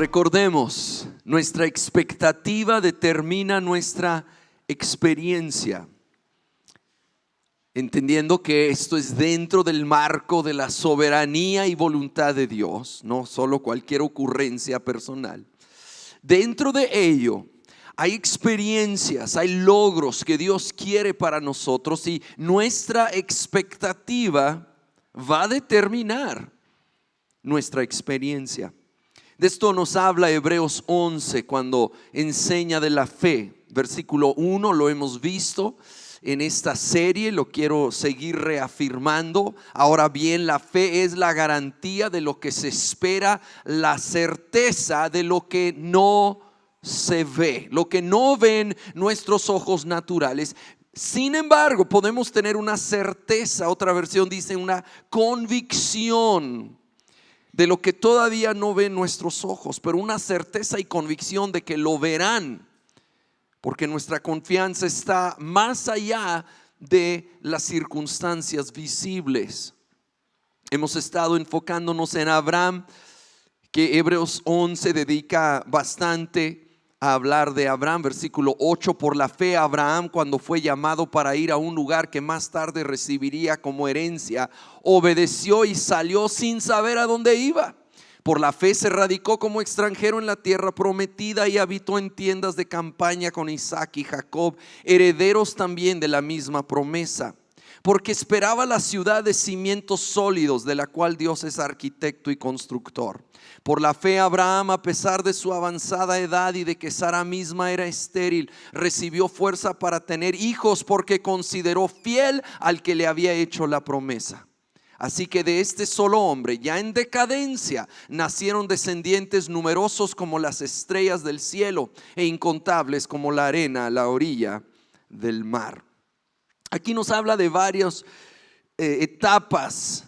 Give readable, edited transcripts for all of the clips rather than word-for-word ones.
Recordemos, nuestra expectativa determina nuestra experiencia. Entendiendo que esto es dentro del marco de la soberanía y voluntad de Dios, no solo cualquier ocurrencia personal. Dentro de ello hay experiencias, hay logros que Dios quiere para nosotros y nuestra expectativa va a determinar nuestra experiencia. De esto nos habla Hebreos 11 cuando enseña de la fe. Versículo 1 lo hemos visto en esta serie, lo quiero seguir reafirmando. Ahora bien, la fe es la garantía de lo que se espera, la certeza de lo que no se ve, lo que no ven nuestros ojos naturales. Sin embargo, podemos tener una certeza, otra versión dice una convicción de lo que todavía no ven nuestros ojos, pero una certeza y convicción de que lo verán, porque nuestra confianza está más allá de las circunstancias visibles. Hemos estado enfocándonos en Abraham, que Hebreos 11 dedica bastante a hablar de Abraham. Versículo 8: por la fe Abraham, cuando fue llamado para ir a un lugar que más tarde recibiría como herencia, obedeció y salió sin saber a dónde iba. Por la fe se radicó como extranjero en la tierra prometida y habitó en tiendas de campaña con Isaac y Jacob, herederos también de la misma promesa, porque esperaba la ciudad de cimientos sólidos, de la cual Dios es arquitecto y constructor. Por la fe Abraham, a pesar de su avanzada edad y de que Sara misma era estéril, recibió fuerza para tener hijos, porque consideró fiel al que le había hecho la promesa. Así que de este solo hombre, ya en decadencia, nacieron descendientes numerosos como las estrellas del cielo e incontables como la arena a la orilla del mar. Aquí nos habla de varias etapas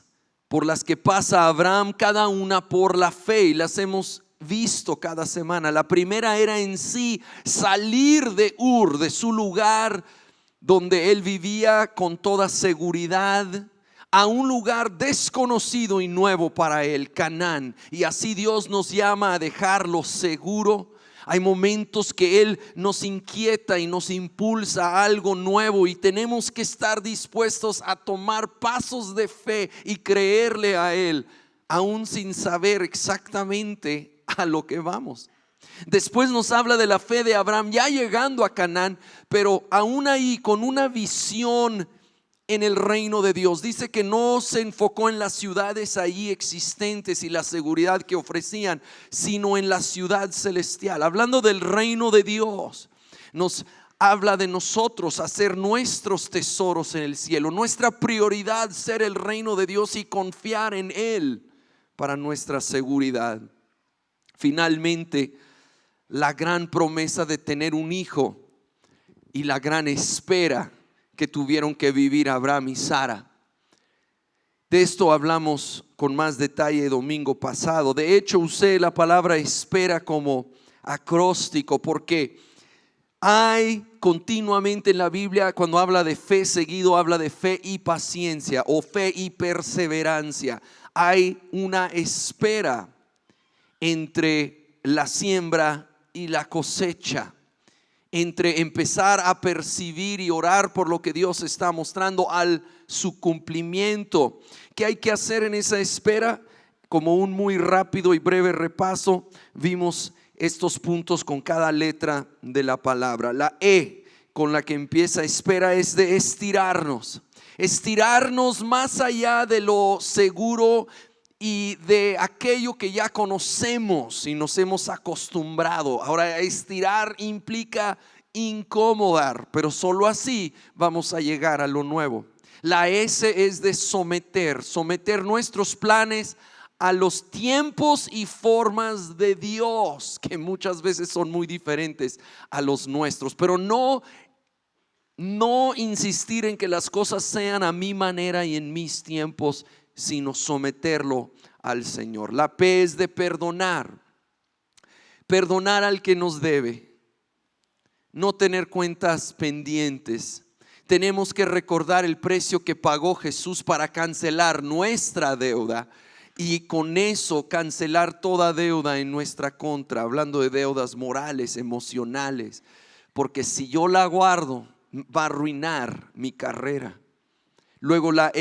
por las que pasa Abraham, cada una por la fe, y las hemos visto cada semana. La primera era en sí salir de Ur, de su lugar donde él vivía con toda seguridad, a un lugar desconocido y nuevo para él, Canaán. Y así Dios nos llama a dejarlo seguro. Hay momentos que Él nos inquieta y nos impulsa a algo nuevo, y tenemos que estar dispuestos a tomar pasos de fe y creerle a Él, aún sin saber exactamente a lo que vamos. Después nos habla de la fe de Abraham ya llegando a Canaán, pero aún ahí con una visión en el reino de Dios. Dice que no se enfocó en las ciudades allí existentes y la seguridad que ofrecían, sino en la ciudad celestial. Hablando del reino de Dios, nos habla de nosotros hacer nuestros tesoros en el cielo. Nuestra prioridad ser el reino de Dios y confiar en Él para nuestra seguridad. Finalmente, la gran promesa de tener un hijo y la gran espera que tuvieron que vivir Abraham y Sara. De esto hablamos con más detalle domingo pasado. De hecho, usé la palabra espera como acróstico, porque hay continuamente en la Biblia, cuando habla de fe, seguido habla de fe y paciencia, o fe y perseverancia. Hay una espera entre la siembra y la cosecha, entre empezar a percibir y orar por lo que Dios está mostrando al su cumplimiento. ¿Qué hay que hacer en esa espera? Como un muy rápido y breve repaso, vimos estos puntos con cada letra de la palabra. La E con la que empieza espera es de estirarnos. Estirarnos más allá de lo seguro y de aquello que ya conocemos y nos hemos acostumbrado. Ahora, estirar implica incomodar, pero solo así vamos a llegar a lo nuevo. La S es de someter nuestros planes a los tiempos y formas de Dios, que muchas veces son muy diferentes a los nuestros, pero no insistir en que las cosas sean a mi manera y en mis tiempos, sino someterlo al Señor. La P es de perdonar al que nos debe, no tener cuentas pendientes. Tenemos que recordar el precio que pagó Jesús para cancelar nuestra deuda y con eso cancelar toda deuda en nuestra contra, hablando de deudas morales, emocionales, porque si yo la guardo va a arruinar mi carrera. Luego la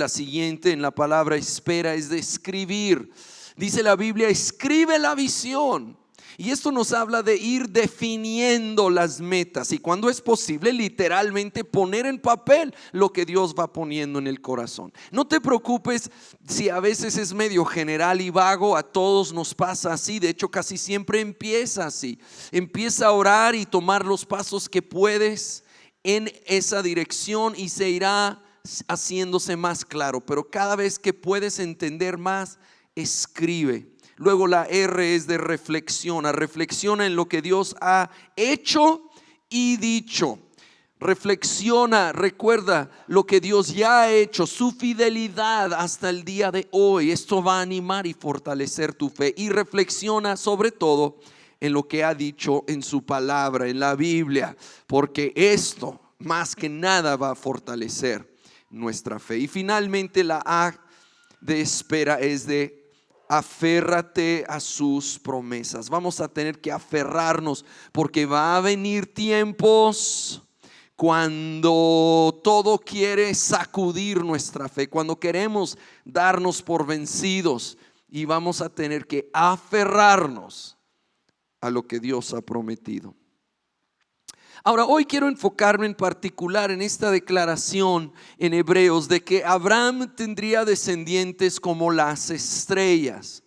siguiente en la palabra espera es de escribir. Dice la Biblia, escribe la visión. Y esto nos habla de ir definiendo las metas y cuando es posible literalmente poner en papel lo que Dios va poniendo en el corazón. No te preocupes si a veces es medio general y vago, a todos nos pasa así. De hecho casi siempre empieza así. Empieza a orar y tomar los pasos que puedes en esa dirección y se irá haciéndose más claro. Pero cada vez que puedes entender más, escribe. Luego la R es de reflexiona. Reflexiona en lo que Dios ha hecho y dicho. Reflexiona, recuerda lo que Dios ya ha hecho, su fidelidad hasta el día de hoy. Esto va a animar y fortalecer tu fe. Y reflexiona sobre todo en lo que ha dicho en su palabra, en la Biblia, porque esto más que nada va a fortalecer nuestra fe. Y finalmente la A de espera es de aférrate a sus promesas. Vamos a tener que aferrarnos porque va a venir tiempos cuando todo quiere sacudir nuestra fe, cuando queremos darnos por vencidos y vamos a tener que aferrarnos a lo que Dios ha prometido. Ahora, hoy quiero enfocarme en particular en esta declaración en Hebreos de que Abraham tendría descendientes como las estrellas.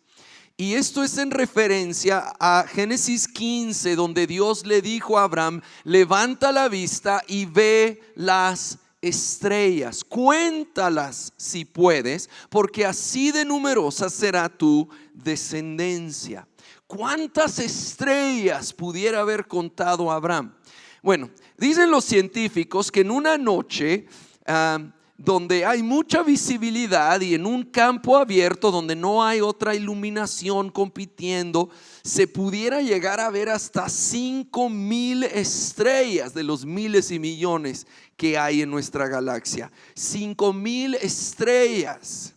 Y esto es en referencia a Génesis 15, donde Dios le dijo a Abraham: levanta la vista y ve las estrellas, cuéntalas si puedes, porque así de numerosa será tu descendencia. ¿Cuántas estrellas pudiera haber contado Abraham? Bueno, dicen los científicos que en una noche donde hay mucha visibilidad y en un campo abierto donde no hay otra iluminación compitiendo, se pudiera llegar a ver hasta 5,000 estrellas de los miles y millones que hay en nuestra galaxia. 5,000 estrellas.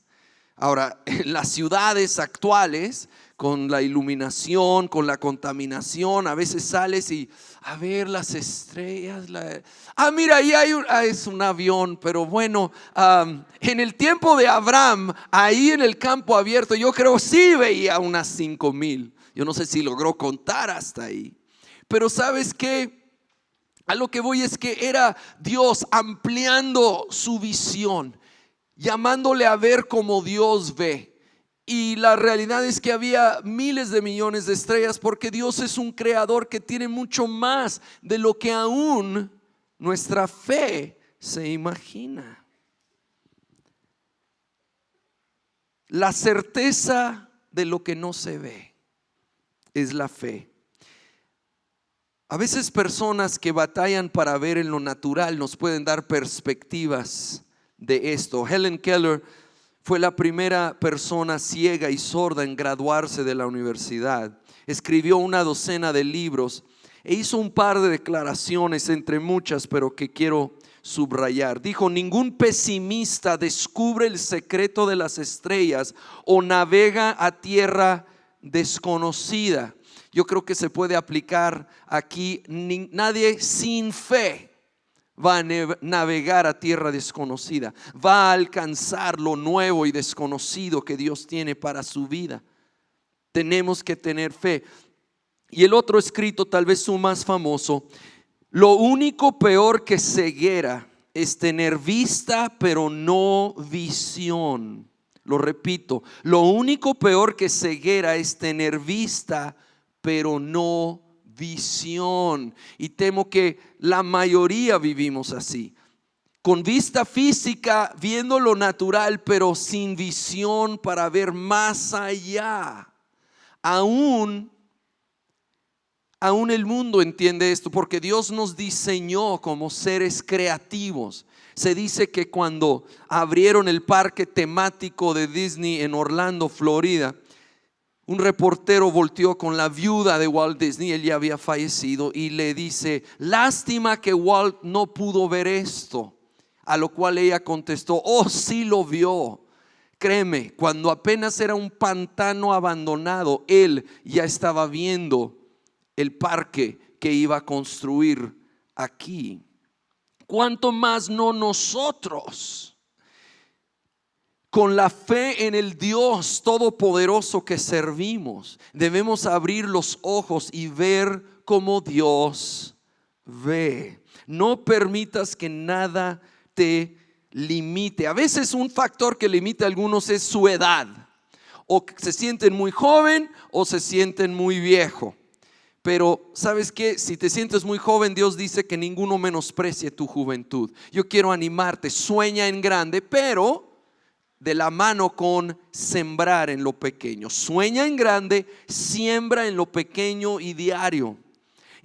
Ahora, en las ciudades actuales, con la iluminación, con la contaminación, a veces sales y a ver las estrellas. Mira, ahí hay es un avión, pero bueno, en el tiempo de Abraham, ahí en el campo abierto, yo creo sí veía unas 5,000. Yo no sé si logró contar hasta ahí, pero ¿sabes qué? A lo que voy es que era Dios ampliando su visión, llamándole a ver como Dios ve. Y la realidad es que había miles de millones de estrellas porque Dios es un creador que tiene mucho más de lo que aún nuestra fe se imagina. La certeza de lo que no se ve es la fe. A veces personas que batallan para ver en lo natural nos pueden dar perspectivas de esto. Helen Keller fue la primera persona ciega y sorda en graduarse de la universidad. Escribió una docena de libros e hizo un par de declaraciones entre muchas, pero que quiero subrayar. Dijo: ningún pesimista descubre el secreto de las estrellas o navega a tierra desconocida. Yo creo que se puede aplicar aquí. Nadie sin fe va a navegar a tierra desconocida, va a alcanzar lo nuevo y desconocido que Dios tiene para su vida. Tenemos que tener fe. Y el otro escrito, tal vez su más famoso: lo único peor que ceguera es tener vista pero no visión. Lo repito, lo único peor que ceguera es tener vista pero no visión. Y temo que la mayoría vivimos así, con vista física, viendo lo natural, pero sin visión para ver más allá. Aún el mundo entiende esto, porque Dios nos diseñó como seres creativos. Se dice que cuando abrieron el parque temático de Disney en Orlando, Florida, un reportero volteó con la viuda de Walt Disney, él ya había fallecido, y le dice: lástima que Walt no pudo ver esto. A lo cual ella contestó: oh, sí lo vio. créeme, cuando apenas era un pantano abandonado, él ya estaba viendo el parque que iba a construir aquí. ¿Cuánto más no nosotros? Con la fe en el Dios todopoderoso que servimos, debemos abrir los ojos y ver como Dios ve. No permitas que nada te limite. A veces un factor que limita a algunos es su edad. O se sienten muy joven o se sienten muy viejo. Pero ¿sabes qué? Si te sientes muy joven, Dios dice que ninguno menosprecie tu juventud. Yo quiero animarte, sueña en grande, pero de la mano con sembrar en lo pequeño. Sueña en grande, siembra en lo pequeño y diario.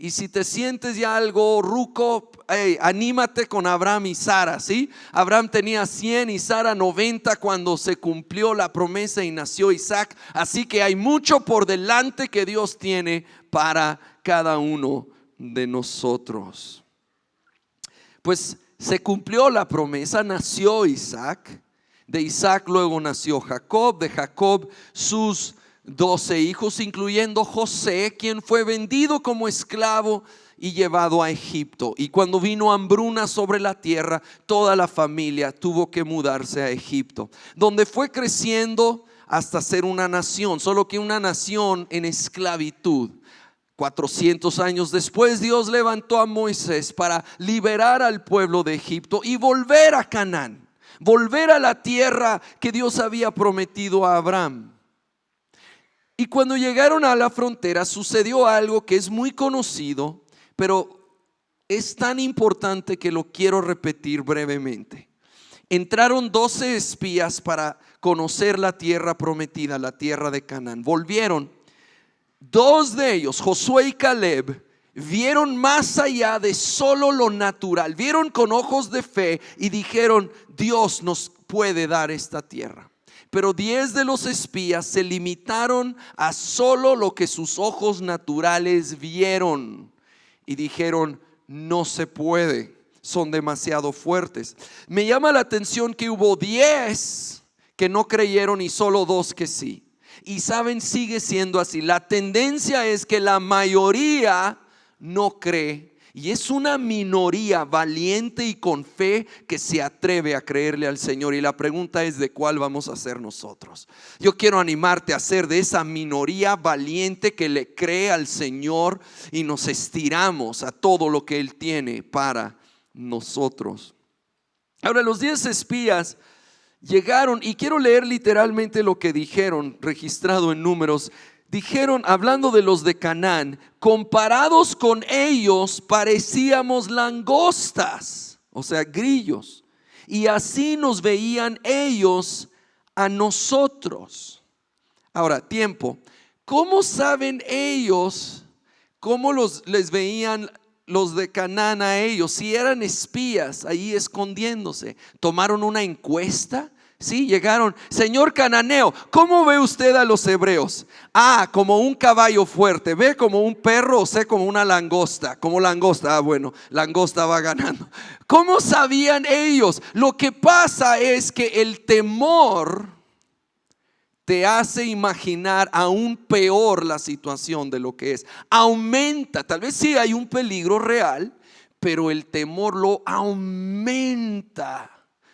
Y si te sientes ya algo ruco, anímate con Abraham y Sara, ¿sí? Abraham tenía 100 y Sara 90 cuando se cumplió la promesa y nació Isaac. Así que hay mucho por delante que Dios tiene para cada uno de nosotros. Pues se cumplió la promesa, nació Isaac. De Isaac luego nació Jacob, de Jacob sus 12 hijos, incluyendo José, quien fue vendido como esclavo y llevado a Egipto. Y cuando vino hambruna sobre la tierra, toda la familia tuvo que mudarse a Egipto, donde fue creciendo hasta ser una nación, solo que una nación en esclavitud. 400 años después, Dios levantó a Moisés para liberar al pueblo de Egipto y volver a Canaán, volver a la tierra que Dios había prometido a Abraham. Y cuando llegaron a la frontera sucedió algo que es muy conocido, pero es tan importante que lo quiero repetir brevemente. Entraron 12 espías para conocer la tierra prometida, la tierra de Canaán. Volvieron. 2 de ellos, Josué y Caleb, vieron más allá de solo lo natural. Vieron con ojos de fe y dijeron: Dios nos puede dar esta tierra. Pero 10 de los espías se limitaron a solo lo que sus ojos naturales vieron y dijeron: no se puede, son demasiado fuertes. Me llama la atención que hubo 10 que no creyeron y solo 2 que sí. Y saben, sigue siendo así. La tendencia es que la mayoría no cree, y es una minoría valiente y con fe que se atreve a creerle al Señor. Y la pregunta es: ¿de cuál vamos a ser nosotros? Yo quiero animarte a ser de esa minoría valiente que le cree al Señor y nos estiramos a todo lo que Él tiene para nosotros. Ahora, los 10 espías llegaron, y quiero leer literalmente lo que dijeron, registrado en Números. Dijeron, hablando de los de Canaán: comparados con ellos parecíamos langostas, o sea, grillos, y así nos veían ellos a nosotros. Ahora, tiempo. ¿Cómo saben ellos cómo les veían los de Canaán a ellos? Si eran espías ahí escondiéndose. ¿Tomaron una encuesta? Sí, llegaron: señor cananeo, ¿cómo ve usted a los hebreos? Como un caballo fuerte. ¿Ve como un perro o sé como una langosta? Como langosta. Bueno, langosta va ganando. ¿Cómo sabían ellos? Lo que pasa es que el temor te hace imaginar aún peor la situación de lo que es. Aumenta, tal vez sí hay un peligro real, pero el temor lo aumenta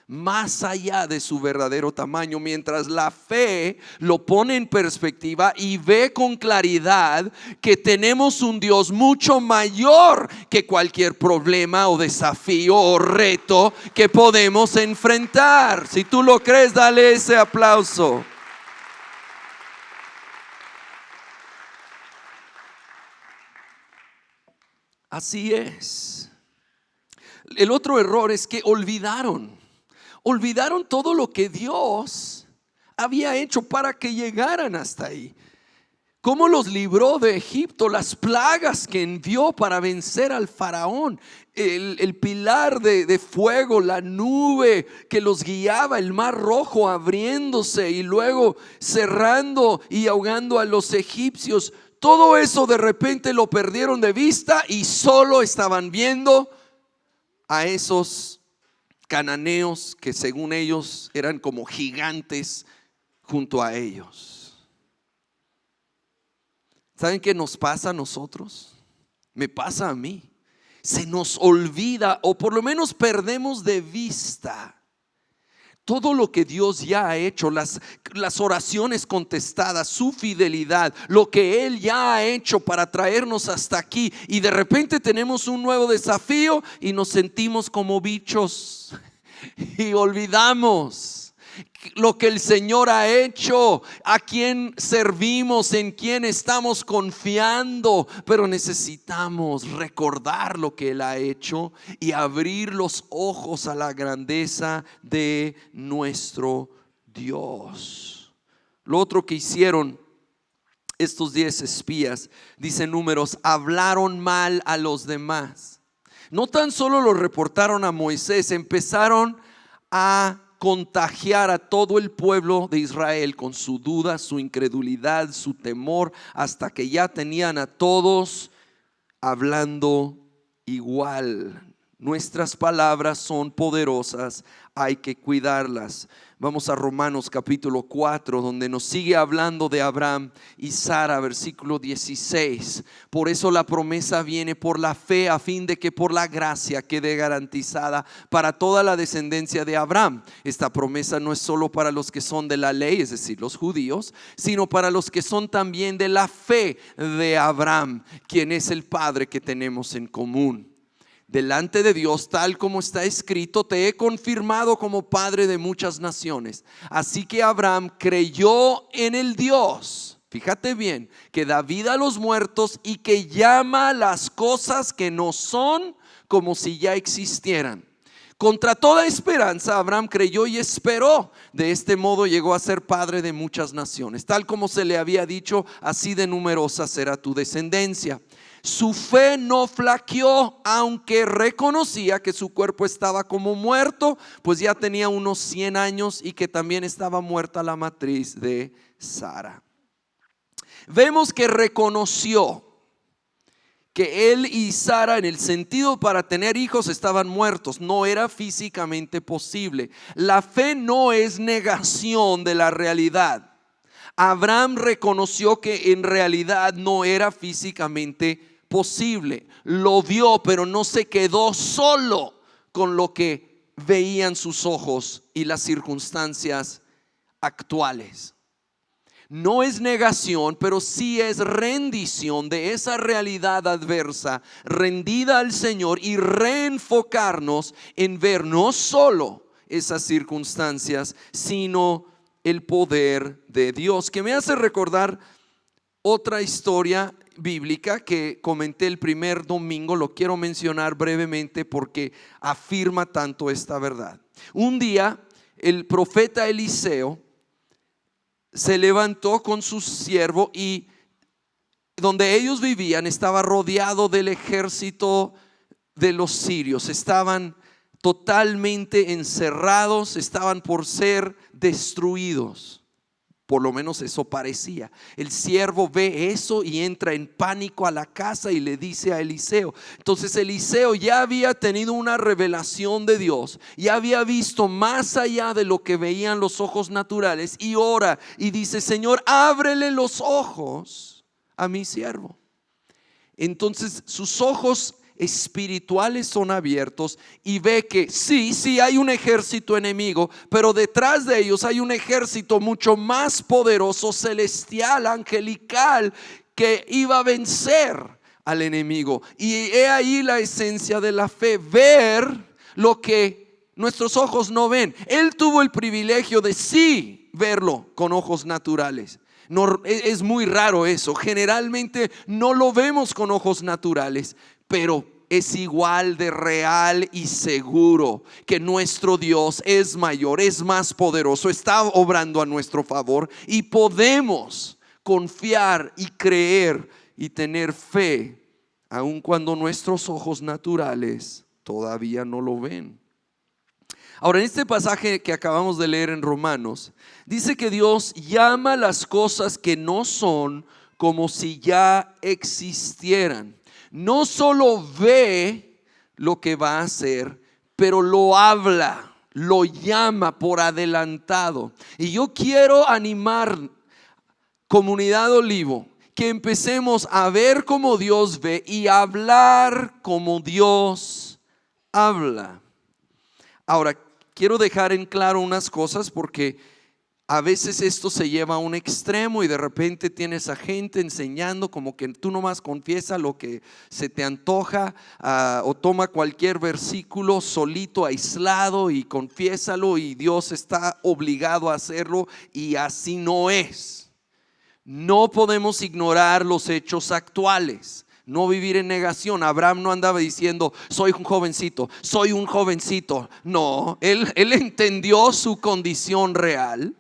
más allá de su verdadero tamaño, mientras la fe lo pone en perspectiva y ve con claridad que tenemos un Dios mucho mayor que cualquier problema o desafío o reto que podemos enfrentar. Si tú lo crees, dale ese aplauso. Así es. El otro error es que olvidaron todo lo que Dios había hecho para que llegaran hasta ahí. Cómo los libró de Egipto, las plagas que envió para vencer al faraón, el pilar de fuego, la nube que los guiaba, el mar rojo abriéndose y luego cerrando y ahogando a los egipcios. Todo eso de repente lo perdieron de vista y solo estaban viendo a esos cananeos que según ellos eran como gigantes junto a ellos. ¿Saben qué nos pasa a nosotros? Me pasa a mí. Se nos olvida, o por lo menos perdemos de vista, todo lo que Dios ya ha hecho, las oraciones contestadas, su fidelidad, lo que Él ya ha hecho para traernos hasta aquí. Y de repente tenemos un nuevo desafío y nos sentimos como bichos y olvidamos lo que el Señor ha hecho, a quién servimos, en quién estamos confiando. Pero necesitamos recordar lo que Él ha hecho y abrir los ojos a la grandeza de nuestro Dios. Lo otro que hicieron estos 10 espías, dice Números, hablaron mal a los demás. No tan solo lo reportaron a Moisés, empezaron a contagiar a todo el pueblo de Israel con su duda, su incredulidad, su temor, hasta que ya tenían a todos hablando igual. Nuestras palabras son poderosas, hay que cuidarlas. Vamos a Romanos capítulo 4, donde nos sigue hablando de Abraham y Sara, versículo 16. Por eso la promesa viene por la fe, a fin de que por la gracia quede garantizada para toda la descendencia de Abraham. Esta promesa no es solo para los que son de la ley, es decir, los judíos, sino para los que son también de la fe de Abraham, quien es el Padre que tenemos en común. Delante de Dios, tal como está escrito, te he confirmado como padre de muchas naciones. Así que Abraham creyó en el Dios, fíjate bien, que da vida a los muertos y que llama las cosas que no son como si ya existieran. Contra toda esperanza, Abraham creyó y esperó. De este modo llegó a ser padre de muchas naciones. Tal como se le había dicho, así de numerosa será tu descendencia. Su fe no flaqueó, aunque reconocía que su cuerpo estaba como muerto, pues ya tenía unos 100 años y que también estaba muerta la matriz de Sara. Vemos que reconoció que él y Sara, en el sentido para tener hijos, estaban muertos. No era físicamente posible. La fe no es negación de la realidad. Abraham reconoció que en realidad no era físicamente posible. Lo vio, pero no se quedó solo con lo que veían sus ojos y las circunstancias actuales. No es negación, pero sí es rendición de esa realidad adversa, rendida al Señor, y reenfocarnos en ver no solo esas circunstancias, sino el poder de Dios, que me hace recordar otra historia bíblica que comenté el primer domingo. Lo quiero mencionar brevemente porque afirma tanto esta verdad. Un día el profeta Eliseo se levantó con su siervo y donde ellos vivían estaba rodeado del ejército de los sirios. Estaban totalmente encerrados, estaban por ser destruidos. Por lo menos eso parecía. El siervo ve eso y entra en pánico a la casa y le dice a Eliseo. Entonces Eliseo ya había tenido una revelación de Dios, ya había visto más allá de lo que veían los ojos naturales, y ora y dice: Señor, ábrele los ojos a mi siervo. Entonces sus ojos espirituales son abiertos y ve que sí hay un ejército enemigo, pero detrás de ellos hay un ejército mucho más poderoso, celestial, angelical, que iba a vencer al enemigo. Y he ahí la esencia de la fe: ver lo que nuestros ojos no ven. Él tuvo el privilegio de sí verlo con ojos naturales. No, es muy raro eso. Generalmente no lo vemos con ojos naturales, pero es igual de real y seguro que nuestro Dios es mayor, es más poderoso, está obrando a nuestro favor, y podemos confiar y creer y tener fe aun cuando nuestros ojos naturales todavía no lo ven. Ahora, en este pasaje que acabamos de leer en Romanos, dice que Dios llama las cosas que no son como si ya existieran. No solo ve lo que va a hacer, pero lo habla, lo llama por adelantado. Y yo quiero animar, Comunidad Olivo, que empecemos a ver como Dios ve y a hablar como Dios habla. Ahora, quiero dejar en claro unas cosas, porque a veces esto se lleva a un extremo y de repente tienes a gente enseñando como que tú nomás confiesa lo que se te antoja, o toma cualquier versículo solito, aislado, y confiésalo, y Dios está obligado a hacerlo, y así no es. No podemos ignorar los hechos actuales, no vivir en negación. Abraham no andaba diciendo soy un jovencito, soy un jovencito. No, él entendió su condición real.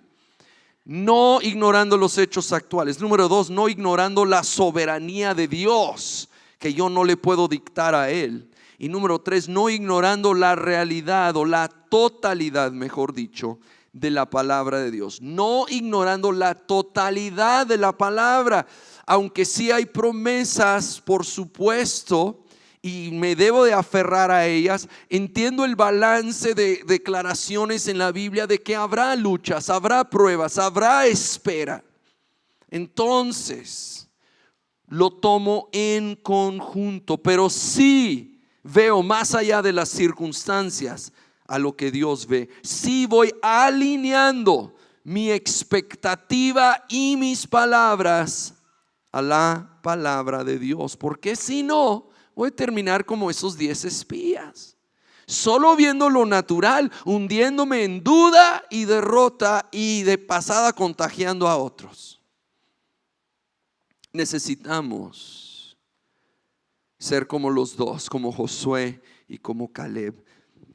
No ignorando los hechos actuales. Número 2, no ignorando la soberanía de Dios, que yo no le puedo dictar a Él. Y número 3, no ignorando la realidad, o la totalidad, mejor dicho, de la palabra de Dios. No ignorando la totalidad de la palabra, aunque sí hay promesas, por supuesto, y me debo de aferrar a ellas. Entiendo el balance de declaraciones en la Biblia de que habrá luchas, habrá pruebas, habrá espera. Entonces lo tomo en conjunto, pero sí veo más allá de las circunstancias a lo que Dios ve. Sí voy alineando mi expectativa y mis palabras a la palabra de Dios, porque si no, voy a terminar como esos 10 espías, solo viendo lo natural, hundiéndome en duda y derrota, y de pasada contagiando a otros. Necesitamos ser como los dos, como Josué y como Caleb.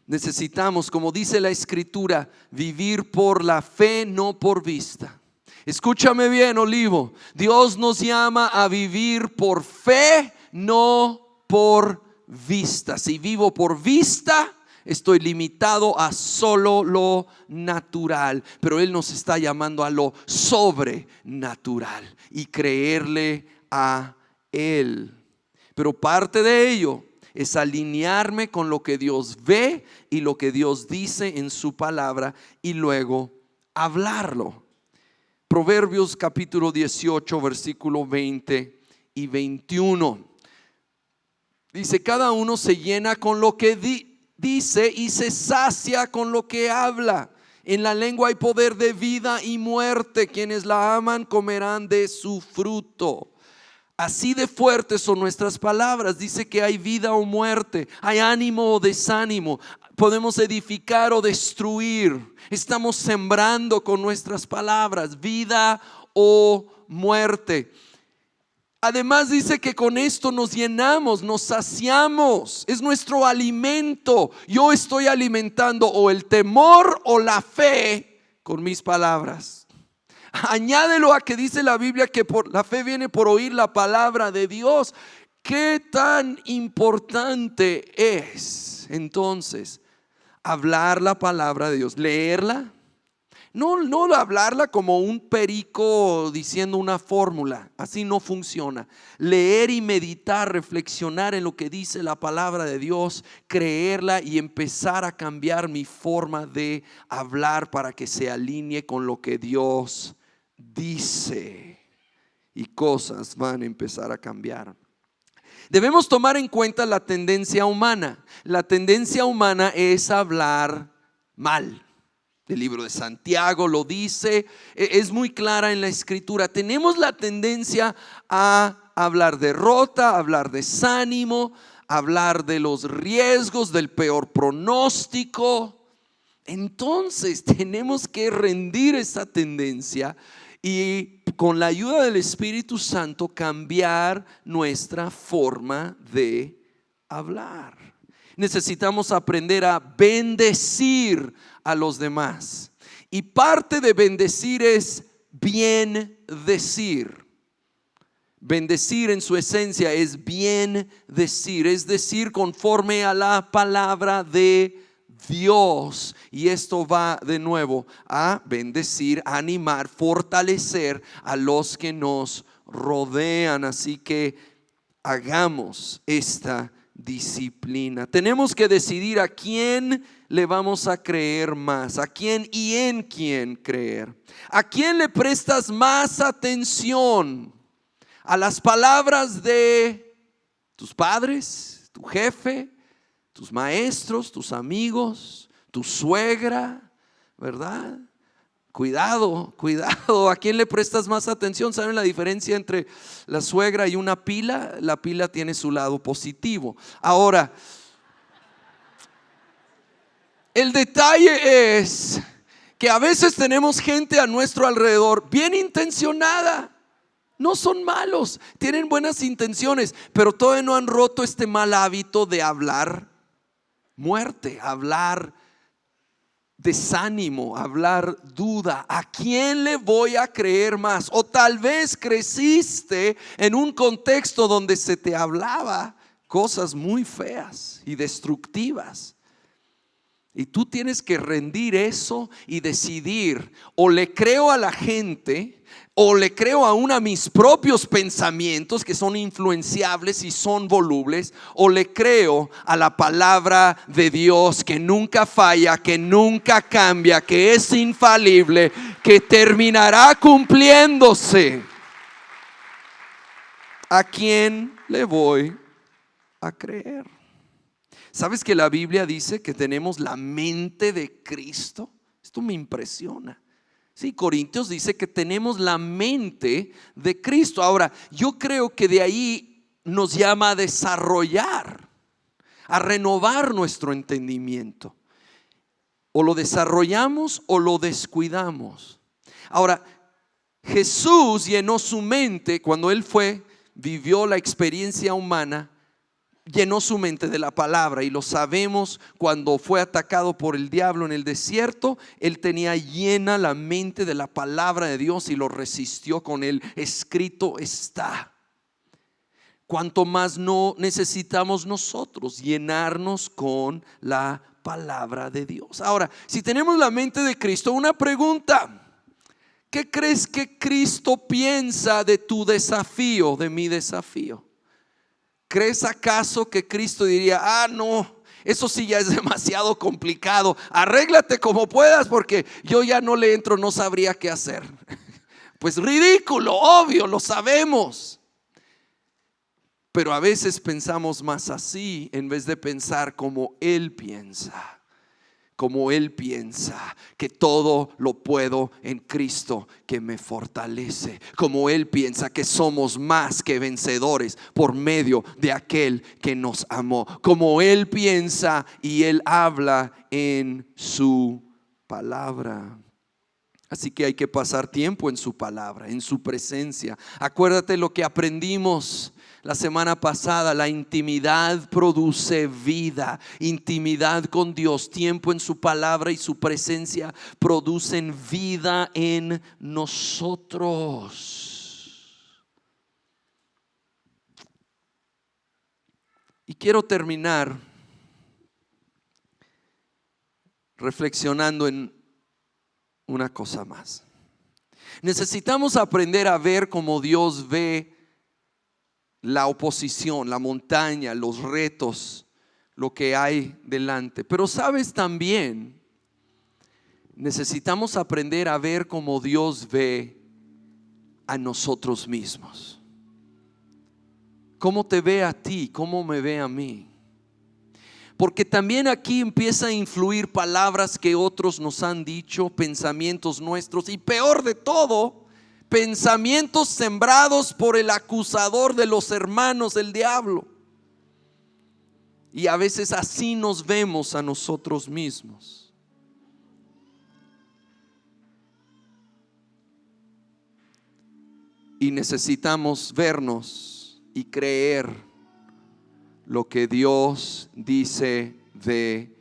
Necesitamos, como dice la Escritura, vivir por la fe, no por vista. Escúchame bien, Olivo. Dios nos llama a vivir por fe, no por vista. Si vivo por vista, estoy limitado a solo lo natural, pero Él nos está llamando a lo sobrenatural y creerle a Él. Pero parte de ello es alinearme con lo que Dios ve y lo que Dios dice en su palabra, y luego hablarlo. Proverbios capítulo 18, versículo 20 y 21. Dice: cada uno se llena con lo que dice y se sacia con lo que habla. En la lengua hay poder de vida y muerte. Quienes la aman comerán de su fruto. Así de fuertes son nuestras palabras. Dice que hay vida o muerte, hay ánimo o desánimo. Podemos edificar o destruir. Estamos sembrando con nuestras palabras vida o muerte. Además dice que con esto nos llenamos, nos saciamos. Es nuestro alimento. Yo estoy alimentando o el temor o la fe con mis palabras. Añádelo a que dice la Biblia que la fe viene por oír la palabra de Dios. ¿Qué tan importante es entonces hablar la palabra de Dios? Leerla. No hablarla como un perico diciendo una fórmula. Así no funciona. Leer y meditar, reflexionar en lo que dice la palabra de Dios, creerla y empezar a cambiar mi forma de hablar para que se alinee con lo que Dios dice, y cosas van a empezar a cambiar. Debemos tomar en cuenta la tendencia humana. La tendencia humana es hablar mal. El libro de Santiago lo dice, es muy clara en la Escritura. Tenemos la tendencia a hablar derrota, a hablar desánimo, a hablar de los riesgos, del peor pronóstico. Entonces tenemos que rendir esa tendencia y con la ayuda del Espíritu Santo cambiar nuestra forma de hablar. Necesitamos aprender a bendecir a los demás, y parte de bendecir es bien decir. Bendecir en su esencia es bien decir, es decir, conforme a la palabra de Dios. Y esto va de nuevo a bendecir, animar, fortalecer a los que nos rodean. Así que hagamos esta disciplina. Tenemos que decidir a quién le vamos a creer más, a quién y en quién creer. ¿A quién le prestas más atención? ¿A las palabras de tus padres, tu jefe, tus maestros, tus amigos, tu suegra, verdad? Cuidado, cuidado. ¿A quién le prestas más atención? ¿Saben la diferencia entre la suegra y una pila? La pila tiene su lado positivo. Ahora, el detalle es que a veces tenemos gente a nuestro alrededor bien intencionada. No son malos, tienen buenas intenciones, pero todavía no han roto este mal hábito de hablar muerte, hablar desánimo, hablar duda. ¿A quién le voy a creer más? O tal vez creciste en un contexto donde se te hablaba cosas muy feas y destructivas. Y tú tienes que rendir eso y decidir: o le creo a la gente, o le creo aún a mis propios pensamientos que son influenciables y son volubles, o le creo a la palabra de Dios que nunca falla, que nunca cambia, que es infalible, que terminará cumpliéndose. ¿A quién le voy a creer? ¿Sabes que la Biblia dice que tenemos la mente de Cristo? Esto me impresiona. Sí, Corintios dice que tenemos la mente de Cristo. Ahora, yo creo que de ahí nos llama a desarrollar, a renovar nuestro entendimiento. O lo desarrollamos o lo descuidamos. Ahora, Jesús llenó su mente cuando Él vivió la experiencia humana. Llenó su mente de la palabra, y lo sabemos. Cuando fue atacado por el diablo en el desierto, Él tenía llena la mente de la palabra de Dios y lo resistió con el escrito está. Cuanto más no necesitamos nosotros llenarnos con la palabra de Dios. Ahora, si tenemos la mente de Cristo, una pregunta: ¿qué crees que Cristo piensa de tu desafío, de mi desafío? ¿Crees acaso que Cristo diría: no, eso sí ya es demasiado complicado, arréglate como puedas porque yo ya no le entro, no sabría qué hacer? Pues ridículo, obvio, lo sabemos. Pero a veces pensamos más así en vez de pensar como Él piensa. Como Él piensa, que todo lo puedo en Cristo que me fortalece. Como Él piensa que somos más que vencedores por medio de aquel que nos amó. Como Él piensa y Él habla en su palabra. Así que hay que pasar tiempo en su palabra, en su presencia. Acuérdate lo que aprendimos la semana pasada: la intimidad produce vida. Intimidad con Dios, tiempo en su palabra y su presencia producen vida en nosotros. Y quiero terminar reflexionando en una cosa más. Necesitamos aprender a ver como Dios ve la oposición, la montaña, los retos, lo que hay delante. Pero sabes, también necesitamos aprender a ver como Dios ve a nosotros mismos. ¿Cómo te ve a ti? ¿Cómo me ve a mí? Porque también aquí empieza a influir palabras que otros nos han dicho, pensamientos nuestros, y peor de todo, pensamientos sembrados por el acusador de los hermanos, el diablo. Y a veces así nos vemos a nosotros mismos. Y necesitamos vernos y creer lo que Dios dice de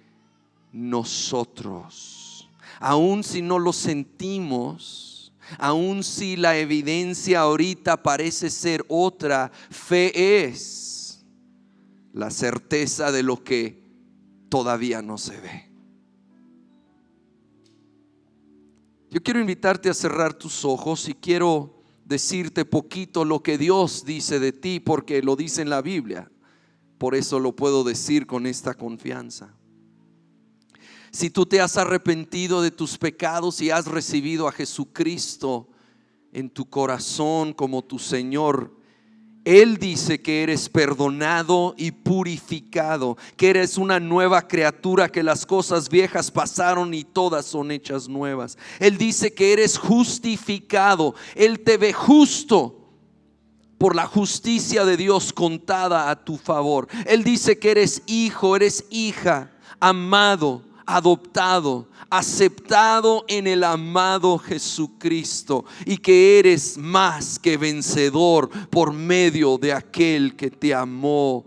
nosotros. Aun si no lo sentimos, aun si la evidencia ahorita parece ser otra, fe es la certeza de lo que todavía no se ve. Yo quiero invitarte a cerrar tus ojos y quiero decirte poquito lo que Dios dice de ti, porque lo dice en la Biblia. Por eso lo puedo decir con esta confianza. Si tú te has arrepentido de tus pecados y has recibido a Jesucristo en tu corazón como tu Señor, Él dice que eres perdonado y purificado, que eres una nueva criatura, que las cosas viejas pasaron y todas son hechas nuevas. Él dice que eres justificado. Él te ve justo por la justicia de Dios contada a tu favor. Él dice que eres hijo, eres hija, amado, adoptado, aceptado en el amado Jesucristo, y que eres más que vencedor por medio de aquel que te amó,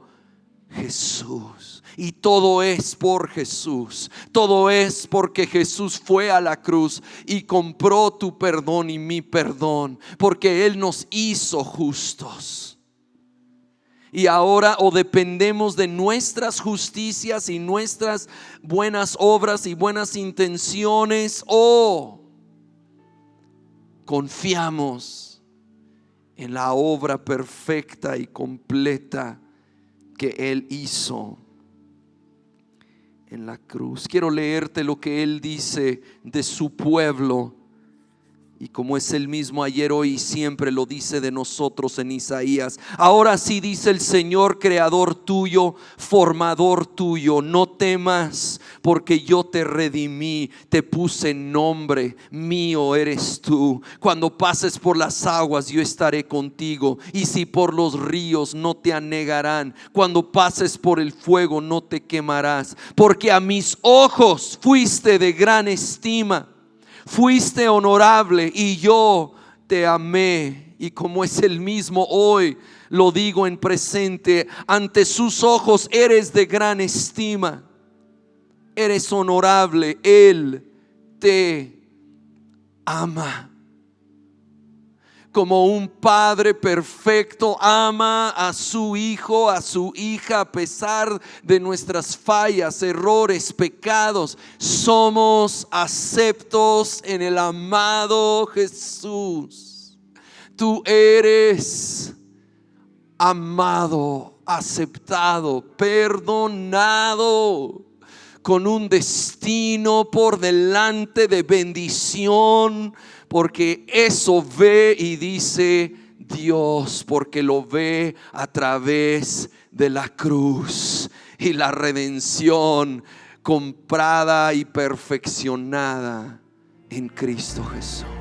Jesús. Y todo es por Jesús. Todo es porque Jesús fue a la cruz y compró tu perdón y mi perdón, porque Él nos hizo justos. Y ahora o dependemos de nuestras justicias y nuestras buenas obras y buenas intenciones, o confiamos en la obra perfecta y completa que Él hizo en la cruz. Quiero leerte lo que Él dice de su pueblo. Y como es el mismo ayer, hoy y siempre, lo dice de nosotros en Isaías. Ahora sí, dice el Señor, creador tuyo, formador tuyo: no temas, porque yo te redimí, te puse nombre, mío eres tú. Cuando pases por las aguas, yo estaré contigo, y si por los ríos, no te anegarán. Cuando pases por el fuego, no te quemarás, porque a mis ojos fuiste de gran estima. Fuiste honorable y yo te amé. Y como es el mismo hoy, lo digo en presente: ante sus ojos eres de gran estima, eres honorable, Él te ama. Como un padre perfecto ama a su hijo, a su hija, a pesar de nuestras fallas, errores, pecados, somos aceptos en el amado Jesús. Tú eres amado, aceptado, perdonado, con un destino por delante de bendición, porque eso ve y dice Dios, porque lo ve a través de la cruz y la redención comprada y perfeccionada en Cristo Jesús.